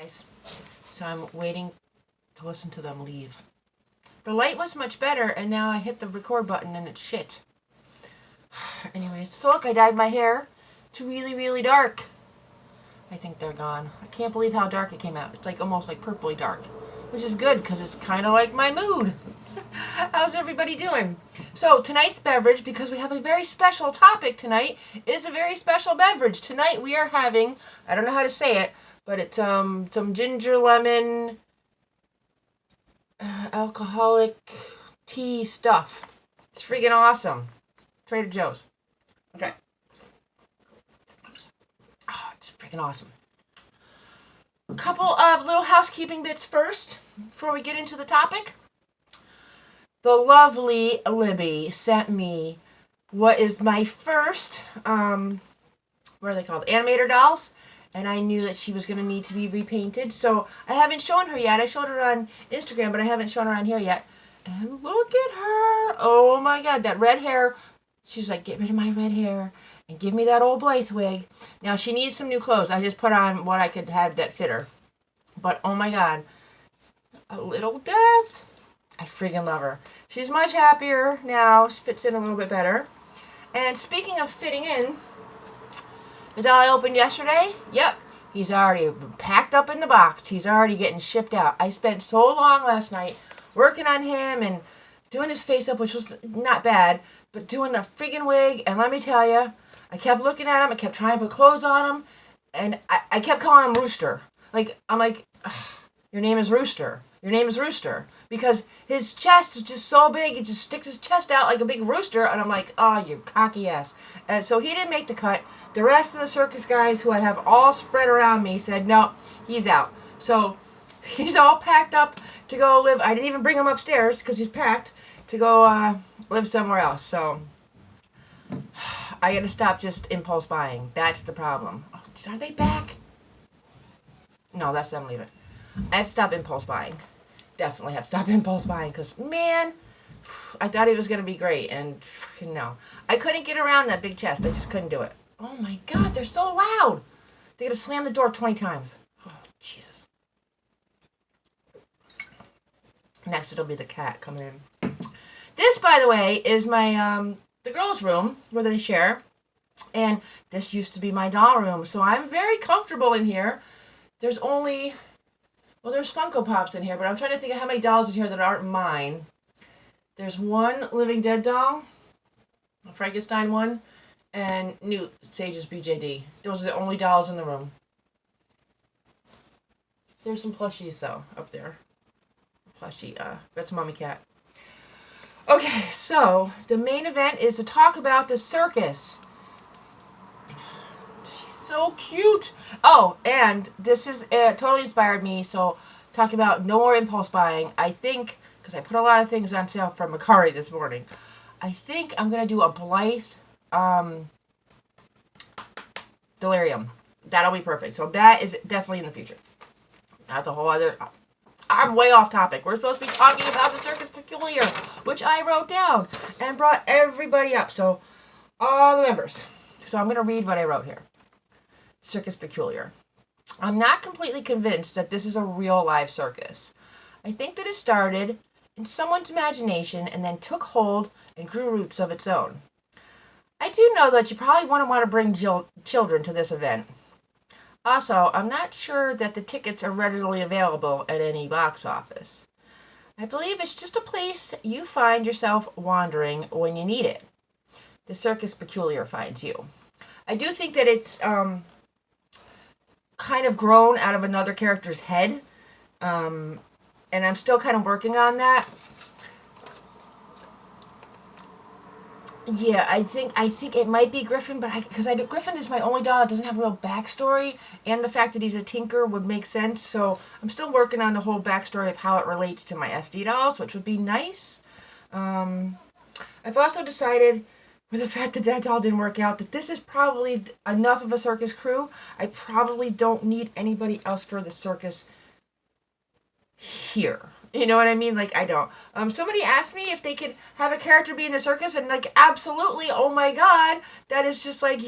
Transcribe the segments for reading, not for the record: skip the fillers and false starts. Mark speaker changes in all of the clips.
Speaker 1: Guys, so I'm waiting to listen to them leave. The light was much better, and now I hit the record button and it's shit. Anyways, so look, I dyed my hair to really, really dark. I think they're gone. I can't believe how dark it came out. It's like almost like purpley dark, which is good because it's kind of like my mood. How's everybody doing? So tonight's beverage, because we have a very special topic tonight, is a very special beverage. Tonight we are having, I don't know how to say it, but it's some ginger lemon alcoholic tea stuff. It's freaking awesome. Trader Joe's. Okay. Oh, it's freaking awesome. A couple of little housekeeping bits first, before we get into the topic. The lovely Libby sent me what is my first, what are they called? Animator dolls. And I knew that she was going to need to be repainted. So I haven't shown her yet. I showed her on Instagram, but I haven't shown her on here yet. And look at her. Oh my God, that red hair. She's like, get rid of my red hair and give me that old Blythe wig. Now she needs some new clothes. I just put on what I could have that fit her. But oh my God, a little death. I freaking love her. She's much happier now. She fits in a little bit better. And speaking of fitting in, the doll I opened yesterday, yep, he's already packed up in the box. He's already getting shipped out. I spent so long last night working on him and doing his face up, which was not bad, but doing the freaking wig. And let me tell you, I kept looking at him. I kept trying to put clothes on him. And I kept calling him Rooster. I'm like, your name is Rooster. Your name is Rooster. Because his chest is just so big, he just sticks his chest out like a big rooster, and I'm like, oh, you cocky ass. And so he didn't make the cut. The rest of the circus guys, who I have all spread around me, said, no, he's out. So he's all packed up to go live. I didn't even bring him upstairs, because he's packed, to go live somewhere else. So I gotta stop just impulse buying. That's the problem. Oh, are they back? No, that's them leaving. I have to stop impulse buying. Definitely have to stop impulse buying because, man, I thought it was going to be great, and no. I couldn't get around that big chest. I just couldn't do it. Oh, my God, they're so loud. They got to slam the door 20 times. Oh, Jesus. Next, it'll be the cat coming in. This, by the way, is my, the girls' room where they share, and this used to be my doll room, so I'm very comfortable in here. There's only... Well, there's Funko Pops in here, but I'm trying to think of how many dolls in here that aren't mine. There's one Living Dead doll, a Frankenstein one, and Newt, Sage's BJD. Those are the only dolls in the room. There's some plushies, though, up there. Plushie, that's Mommy Cat. Okay, so the main event is to talk about the circus. So cute. Oh, and this is totally inspired me. So talking about no more impulse buying, I think, because I put a lot of things on sale from Macari this morning, I think I'm gonna do a Blythe delirium. That'll be perfect. So that is definitely in the future. That's a whole other... I'm way off topic. We're supposed to be talking about the Circus Peculiar, which I wrote down and brought everybody up. So all the members. So I'm gonna read what I wrote here. Circus Peculiar. I'm not completely convinced that this is a real live circus. I think that it started in someone's imagination and then took hold and grew roots of its own. I do know that you probably want to bring children to this event. Also, I'm not sure that the tickets are readily available at any box office. I believe it's just a place you find yourself wandering when you need it. The Circus Peculiar finds you. I do think that it's kind of grown out of another character's head, and I'm still kind of working on that. Yeah, I think it might be Griffin, but because Griffin is my only doll that doesn't have a real backstory, and the fact that he's a tinker would make sense. So I'm still working on the whole backstory of how it relates to my SD dolls, which would be nice. I've also decided, with the fact that that doll didn't work out, that this is probably enough of a circus crew. I probably don't need anybody else for the circus here. You know what I mean? Like, I don't. Somebody asked me if they could have a character be in the circus, and like, absolutely, oh my God, that is just like,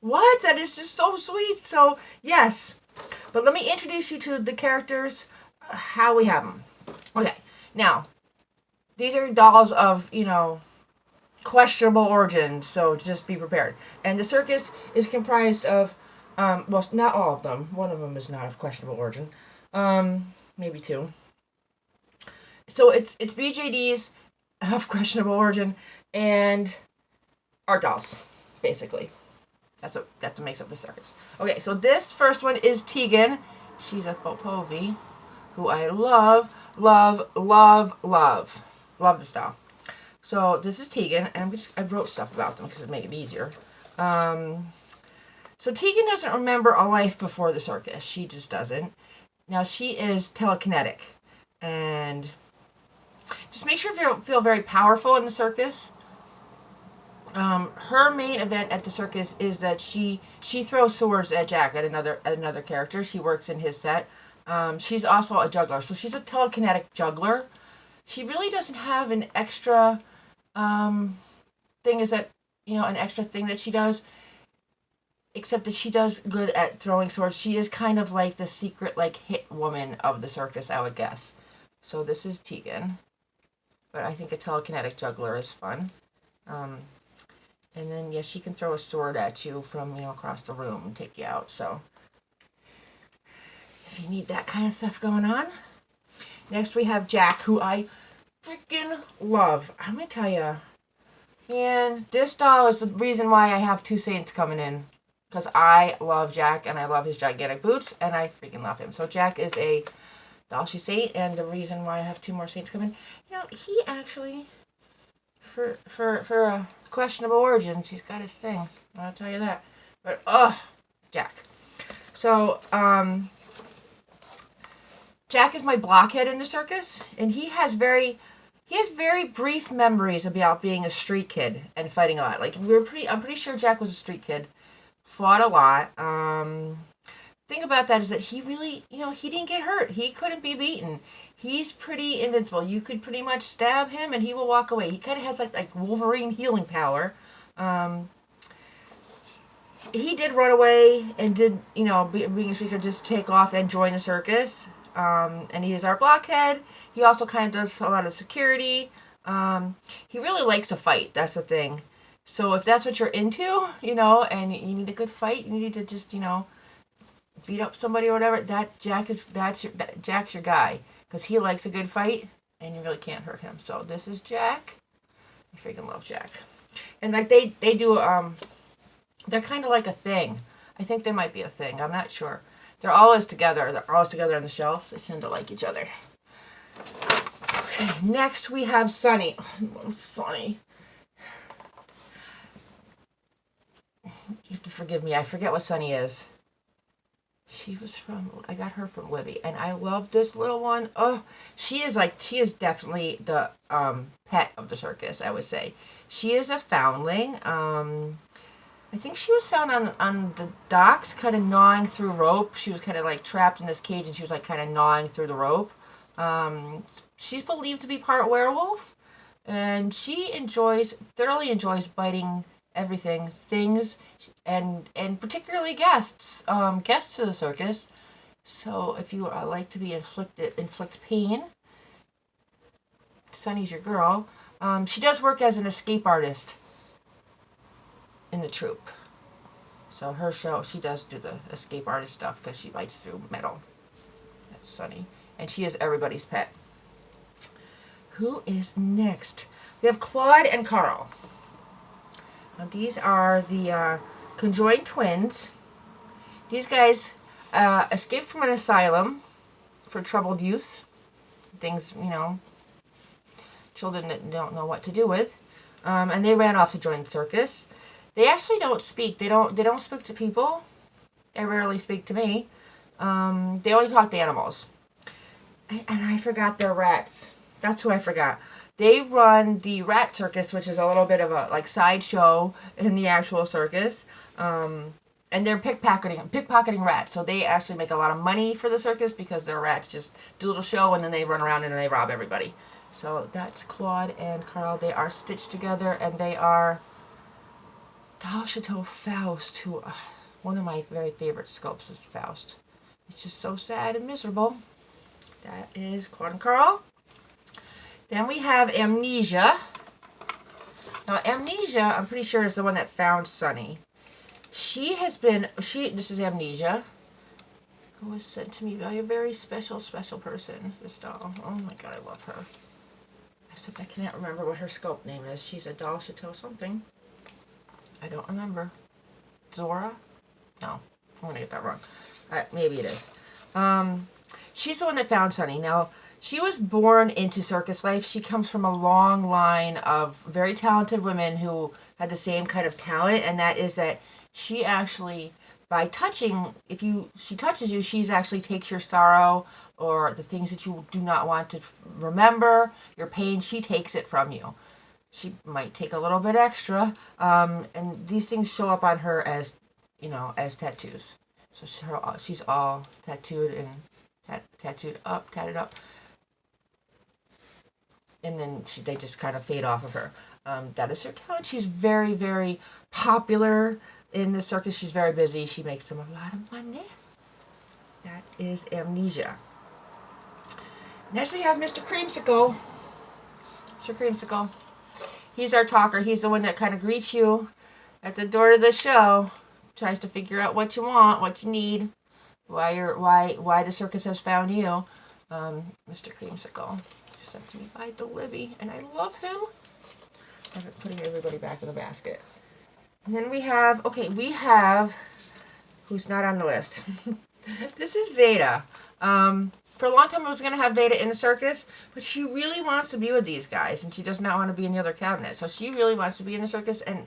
Speaker 1: what? That is just so sweet. So, yes, But let me introduce you to the characters, how we have them. Okay, now, these are dolls of, questionable origin, so just be prepared. And the circus is comprised of, well, not all of them. One of them is not of questionable origin. Maybe two. So it's BJDs of questionable origin and art dolls, basically. That's what makes up the circus. Okay, so this first one is Tegan. She's a Popovi, who I love, love, love, love. Love this doll. So this is Tegan, and I wrote stuff about them because it made it easier. So Tegan doesn't remember a life before the circus. She just doesn't. Now she is telekinetic, and just make sure you feel very powerful in the circus. Her main event at the circus is that she throws swords at Jack, at another character. She works in his set. She's also a juggler, so she's a telekinetic juggler. She really doesn't have an extra thing. Is that an extra thing that she does? Except that she does good at throwing swords. She is kind of like the secret hit woman of the circus, I would guess. So this is Tegan, but I think a telekinetic juggler is fun. And then, yeah, she can throw a sword at you from, across the room and take you out. So, if you need that kind of stuff going on. Next, we have Jack, who I freaking love. I'm going to tell you, man, this doll is the reason why I have two saints coming in. Because I love Jack, and I love his gigantic boots, and I freaking love him. So, Jack is a doll-she saint, and the reason why I have two more saints coming, he actually... For a questionable origins, he's got his thing. I'll tell you that. But Jack. So Jack is my blockhead in the circus, and he has very brief memories about being a street kid and fighting a lot. I'm pretty sure Jack was a street kid, fought a lot. Thing about that is that he really, he didn't get hurt. He couldn't be beaten. He's pretty invincible. You could pretty much stab him and he will walk away. He kind of has like Wolverine healing power. He did run away and did, being a speaker, just take off and join the circus. And he is our blockhead. He also kind of does a lot of security. He really likes to fight. That's the thing. So if that's what you're into, and you need a good fight, you need to just, beat up somebody or whatever, Jack's your guy, because he likes a good fight and you really can't hurt him. So this is Jack. I freaking love Jack. And they do they're kind of like a thing. I think they might be a thing. I'm not sure. They're always together on the shelf. They tend to like each other. Okay, next we have Sunny. I love Sunny. You have to forgive me. I forget what Sunny is. I got her from Libby, and I love this little one. Oh, she is definitely the pet of the circus, I would say. She is a foundling. I think she was found on the docks, kind of gnawing through rope. She was kind of trapped in this cage, and she was kind of gnawing through the rope. She's believed to be part werewolf, and she thoroughly enjoys biting everything, things, and particularly guests to the circus. So if you like to be inflict pain, Sunny's your girl. She does work as an escape artist in the troupe. So her show, she does do the escape artist stuff because she bites through metal. That's Sunny, and she is everybody's pet. Who is next? We have Claude and Carl. Now, these are the conjoined twins. These guys escaped from an asylum for troubled youth. Things, children that don't know what to do with. And they ran off to join the circus. They actually don't speak. They don't speak to people. They rarely speak to me. They only talk to animals. And I forgot their rats. That's who I forgot. They run the rat circus, which is a little bit of a sideshow in the actual circus. And they're pickpocketing rats. So they actually make a lot of money for the circus because their rats just do a little show and then they run around and they rob everybody. So that's Claude and Carl. They are stitched together, and they are Chateau Faust, who one of my very favorite sculpts is Faust. It's just so sad and miserable. That is Claude and Carl. Then we have Amnesia. Now, Amnesia, I'm pretty sure, is the one that found Sunny. This is Amnesia, who was sent to me by a very special person, this doll. Oh my god, I love her. Except I cannot remember what her sculpt name is. She's a doll Chateau something. I don't remember. Zora? No, I'm going to get that wrong. Maybe it is. She's the one that found Sunny. Now, she was born into circus life. She comes from a long line of very talented women who had the same kind of talent, and that is that she actually, by touching, she touches you, she actually takes your sorrow or the things that you do not want to remember, your pain, she takes it from you. She might take a little bit extra, and these things show up on her as, as tattoos. So she's all tattooed and tatted up. And then they just kind of fade off of her. That is her talent. She's very, very popular in the circus. She's very busy. She makes them a lot of money. That is Amnesia. Next we have Mr. Creamsicle. Mr. Creamsicle. He's our talker. He's the one that kind of greets you at the door of the show. Tries to figure out what you want, what you need, why the circus has found you. Mr. Creamsicle. Sent to me by the Libby, and I love him. I'm putting everybody back in the basket. And then we have, who's not on the list. This is Veda. For a long time I was going to have Veda in the circus, but she really wants to be with these guys, and she does not want to be in the other cabinet. So she really wants to be in the circus, and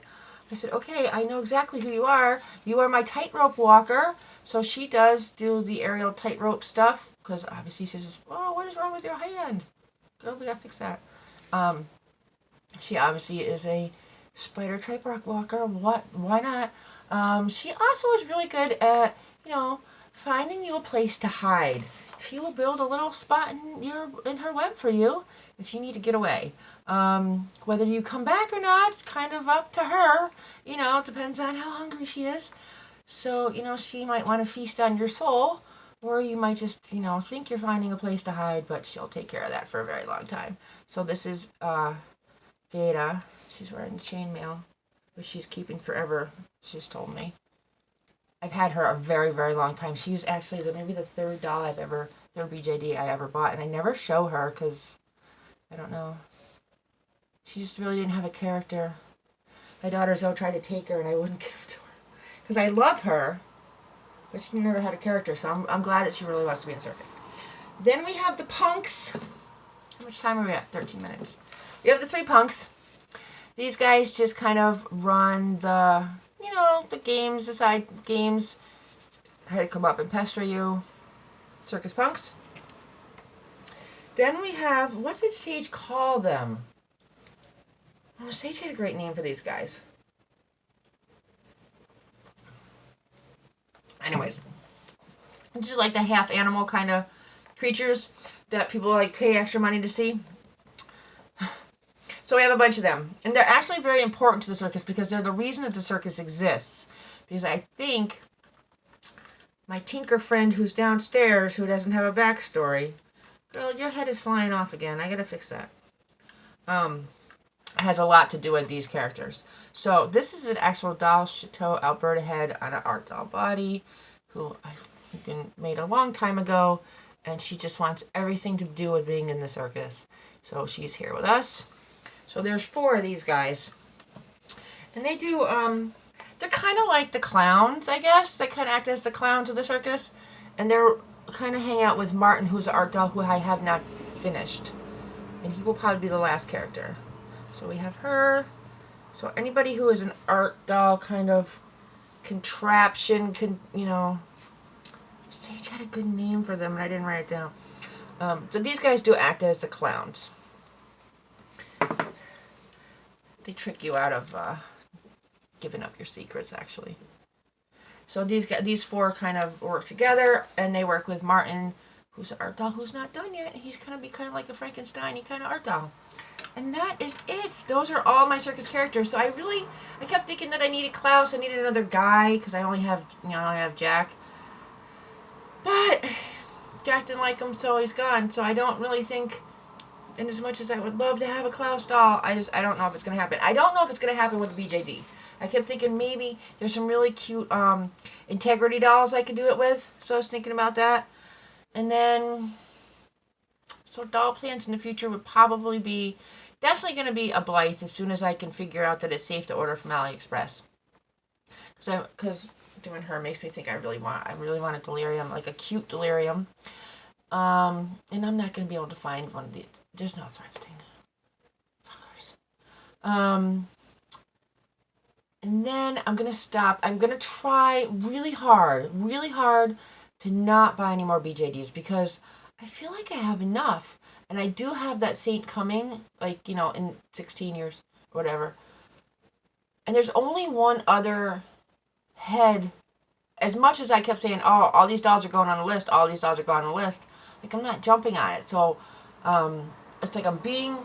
Speaker 1: I said, okay, I know exactly who you are. You are my tightrope walker. So she does do the aerial tightrope stuff, because obviously she says, oh, what is wrong with your hand? Girl, we gotta fix that. She obviously is a spider tightrope walker. Why not? She also is really good at, finding you a place to hide. She will build a little spot in her web for you if you need to get away. Whether you come back or not, it's kind of up to her. It depends on how hungry she is. So, she might want to feast on your soul. Or you might just, think you're finding a place to hide, but she'll take care of that for a very long time. So this is Veda. She's wearing chainmail, which she's keeping forever, she's told me. I've had her a very, very long time. She's actually maybe the third BJD I ever bought, and I never show her because, I don't know. She just really didn't have a character. My daughters all tried to take her, and I wouldn't give her to her. Because I love her. But she never had a character, so I'm glad that she really wants to be in circus. Then we have the punks. How much time are we at? 13 minutes. We have the 3 punks. These guys just kind of run the games, the side games. How to come up and pester you. Circus punks. Then we have, what did Sage call them? Oh, Sage had a great name for these guys. Anyways, just like the half animal kind of creatures that people pay extra money to see. So we have a bunch of them. And they're actually very important to the circus because they're the reason that the circus exists. Because I think my tinker friend who's downstairs who doesn't have a backstory, girl, your head is flying off again. I gotta fix that. Has a lot to do with these characters. So this is an actual doll Chateau Alberta head on an art doll body who I made a long time ago, and she just wants everything to do with being in the circus. So she's here with us. So there's 4 of these guys. And they do, they're kind of like the clowns, I guess. They kind of act as the clowns of the circus. And they're kind of hang out with Martin, who's an art doll who I have not finished. And he will probably be the last character. So we have her. So anybody who is an art doll kind of contraption, Sage had a good name for them, and I didn't write it down. So these guys do act as the clowns. They trick you out of giving up your secrets, actually. So these 4 kind of work together, and they work with Martin, who's an art doll who's not done yet. He's going to be kind of like a Frankenstein-y kind of art doll. And that is it. Those are all my circus characters. So I kept thinking that I needed Klaus. I needed another guy because I only have Jack. But acting like him, so he's gone. So I don't really think, and as much as I would love to have a Klaus doll, I don't know if it's going to happen. I don't know if it's going to happen with BJD. I kept thinking maybe there's some really cute integrity dolls I could do it with. So I was thinking about that. And then, so doll plans in the future would probably be, definitely going to be a Blythe as soon as I can figure out that it's safe to order from AliExpress. Because doing her makes me think I really want a delirium, like a cute delirium. And I'm not going to be able to find one of these. There's no thrifting. Fuckers. And then I'm going to stop. I'm going to try really hard to not buy any more BJDs because I feel like I have enough. And I do have that Saint coming, like, you know, in 16 years, or whatever. And there's only one other head. As much as I kept saying, oh, all these dolls are going on the list, all these dolls are going on the list, like, I'm not jumping on it. So, it's like I'm being,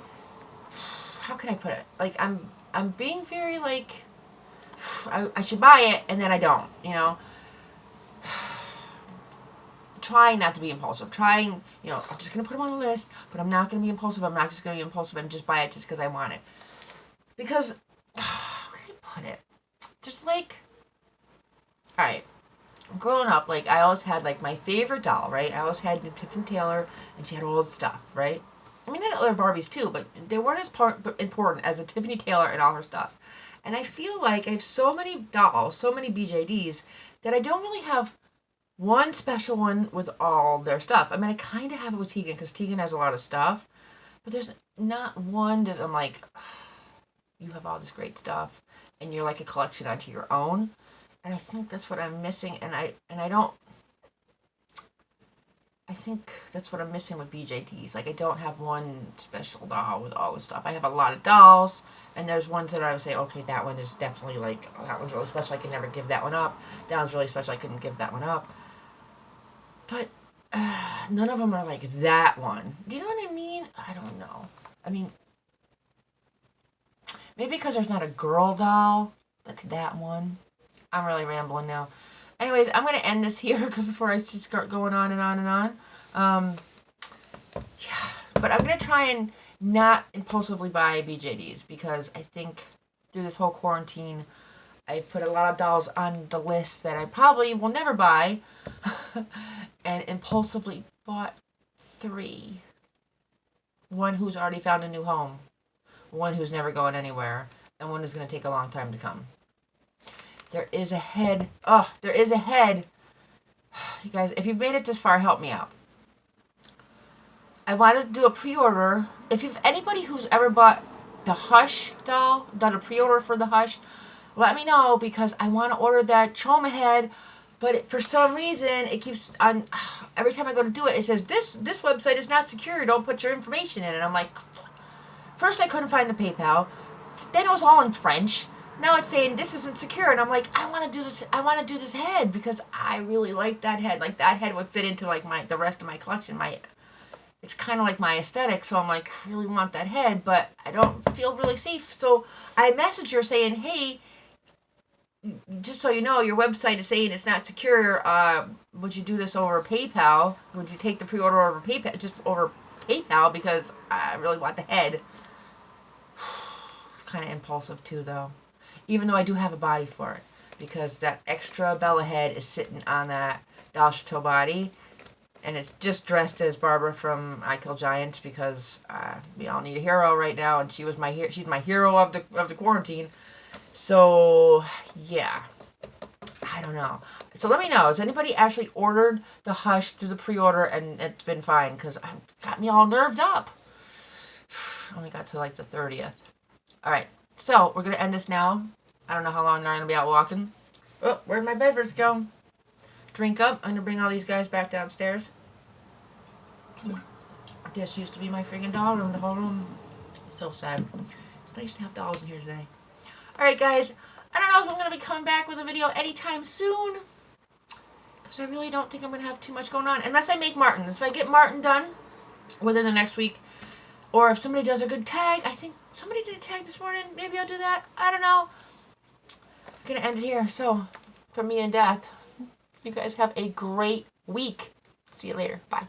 Speaker 1: how can I put it? Like, I'm being very, like, I should buy it, and then I don't, you know? Trying not to be impulsive. Trying, you know, I'm just going to put them on the list, but I'm not going to be impulsive. I'm not just going to be impulsive and just buy it just because I want it. Because, how can I put it? Just like, alright, growing up, like, I always had, like, my favorite doll, right? I always had the Tiffany Taylor, and she had all the stuff, right? I mean, I had other Barbies, too, but they weren't as important as the Tiffany Taylor and all her stuff. And I feel like I have so many dolls, so many BJDs, that I don't really have one special one with all their stuff. I mean, I kind of have it with Tegan, because Tegan has a lot of stuff, but there's not one that I'm like, oh, you have all this great stuff, and you're like a collection onto your own. And I think that's what I'm missing, and I think that's what I'm missing with BJDs. Like, I don't have one special doll with all the stuff. I have a lot of dolls, and there's ones that I would say, okay, that one is definitely, like, oh, that one's really special, I can never give that one up. That one's really special, I couldn't give that one up. But, none of them are like that one. Do you know what I mean? I don't know. I mean, maybe because there's not a girl doll that's that one. I'm really rambling now. Anyways, I'm going to end this here before I just start going on and on and on. Yeah, but I'm going to try and not impulsively buy BJDs because I think through this whole quarantine, I put a lot of dolls on the list that I probably will never buy and impulsively bought 3. One who's already found a new home, one who's never going anywhere, and one who's going to take a long time to come. There is a head. Oh, there is a head. You guys, if you've made it this far, help me out. I wanted to do a pre-order. If you've anybody who's ever bought the Hush doll, done a pre-order for the Hush, let me know because I want to order that Choma head. But for some reason, it keeps on. Every time I go to do it, it says this website is not secure. Don't put your information in. And I'm like, first I couldn't find the PayPal. Then it was all in French. Now it's saying this isn't secure, and I'm like, I want to do this. I want to do this head because I really like that head. Like that head would fit into like the rest of my collection. It's kind of like my aesthetic, so I'm like, really want that head, but I don't feel really safe. So I message her saying, hey, just so you know, your website is saying it's not secure. Would you do this over PayPal? Would you take the pre-order over PayPal? Just over PayPal because I really want the head. It's kind of impulsive too, though. Even though I do have a body for it. Because that extra Bella head is sitting on that Doll Chateau body. And it's just dressed as Barbara from I Kill Giants because we all need a hero right now. And she's my hero of the quarantine. So, yeah. I don't know. So let me know. Has anybody actually ordered the Hush through the pre-order and it's been fine? Because it got me all nerved up. Only got to like the 30th. Alright. So, we're going to end this now. I don't know how long I'm going to be out walking. Oh, where'd my beverage go? Drink up. I'm going to bring all these guys back downstairs. This used to be my freaking doll room, the whole room. So sad. It's nice to have dolls in here today. Alright, guys. I don't know if I'm going to be coming back with a video anytime soon. Because I really don't think I'm going to have too much going on. Unless I make Martin. If I get Martin done within the next week. Or if somebody does a good tag. I think somebody did a tag this morning. Maybe I'll do that. I don't know. I'm going to end it here. So, from me and Death, you guys have a great week. See you later. Bye.